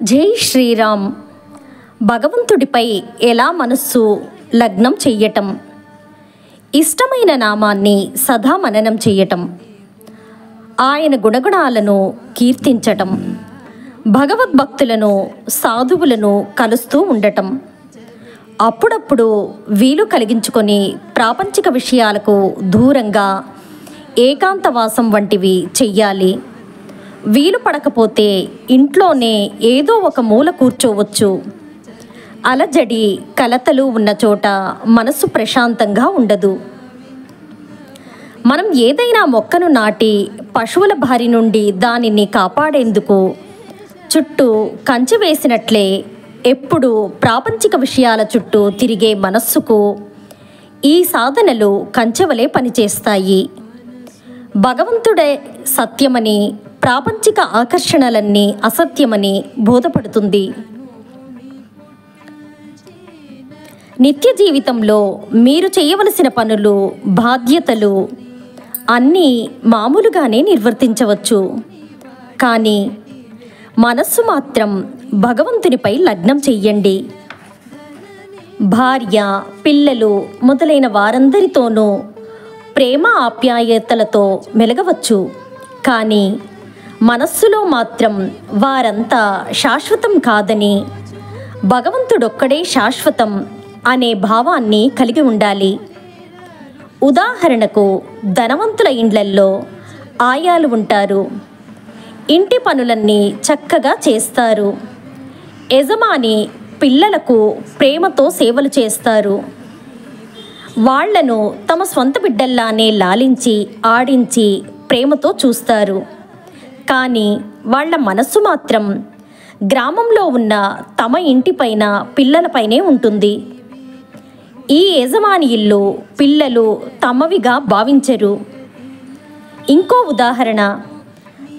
జై శ్రీరామ్. భగవంతుడిపై ఎలా మనస్సు లగ్నం చెయ్యటం, ఇష్టమైన నామాన్ని సదా మననం చెయ్యటం, ఆయన గుణగుణాలను కీర్తించటం, భగవద్భక్తులను సాధువులను కలుస్తూ ఉండటం, అప్పుడప్పుడు వీలు కలిగించుకొని ప్రాపంచిక విషయాలకు దూరంగా ఏకాంతవాసం వంటివి చెయ్యాలి. వీలు పడకపోతే ఇంట్లోనే ఏదో ఒక మూల కూర్చోవచ్చు. అలజడి కలతలు ఉన్న చోట మనసు ప్రశాంతంగా ఉండదు. మనం ఏదైనా మొక్కను నాటి పశువుల బారి నుండి దానిని కాపాడేందుకు చుట్టూ కంచె వేసినట్లే ఎప్పుడు ప్రాపంచిక విషయాల చుట్టూ తిరిగే మనస్సుకు ఈ సాధనలు కంచెవలే పనిచేస్తాయి. భగవంతుడే సత్యమని, ప్రాపంచిక ఆకర్షణలన్నీ అసత్యమని బోధపడుతుంది. నిత్య జీవితంలో మీరు చేయవలసిన పనులు, బాధ్యతలు అన్నీ మామూలుగానే నిర్వర్తించవచ్చు. కానీ మనస్సు మాత్రం భగవంతునిపై లగ్నం చెయ్యండి. భార్య, పిల్లలు మొదలైన వారందరితోనూ ప్రేమ ఆప్యాయతలతో మెలగవచ్చు. కానీ మనస్సులో మాత్రం వారంతా శాశ్వతం కాదని, భగవంతుడొక్కడే శాశ్వతం అనే భావాన్ని కలిగి ఉండాలి. ఉదాహరణకు, ధనవంతుల ఇండ్లల్లో ఆయాలు ఉంటారు. ఇంటి పనులన్నీ చక్కగా చేస్తారు. యజమాని పిల్లలకు ప్రేమతో సేవలు చేస్తారు. వాళ్లను తమ సొంత బిడ్డల్లానే లాలించి ఆడించి ప్రేమతో చూస్తారు. కానీ వాళ్ళ మనస్సు మాత్రం గ్రామంలో ఉన్న తమ ఇంటిపైన, పిల్లలపైనే ఉంటుంది. ఈ యజమాని ఇల్లు పిల్లలు తమవిగా భావించరు. ఇంకో ఉదాహరణ,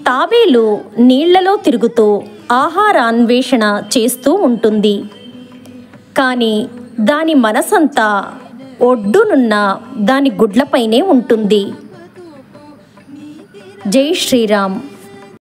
తాబేలు నీళ్లలో తిరుగుతూ ఆహారాన్వేషణ చేస్తూ ఉంటుంది. కానీ దాని మనసంతా ఒడ్డునున్న దాని గుడ్లపైనే ఉంటుంది. జై శ్రీరామ్.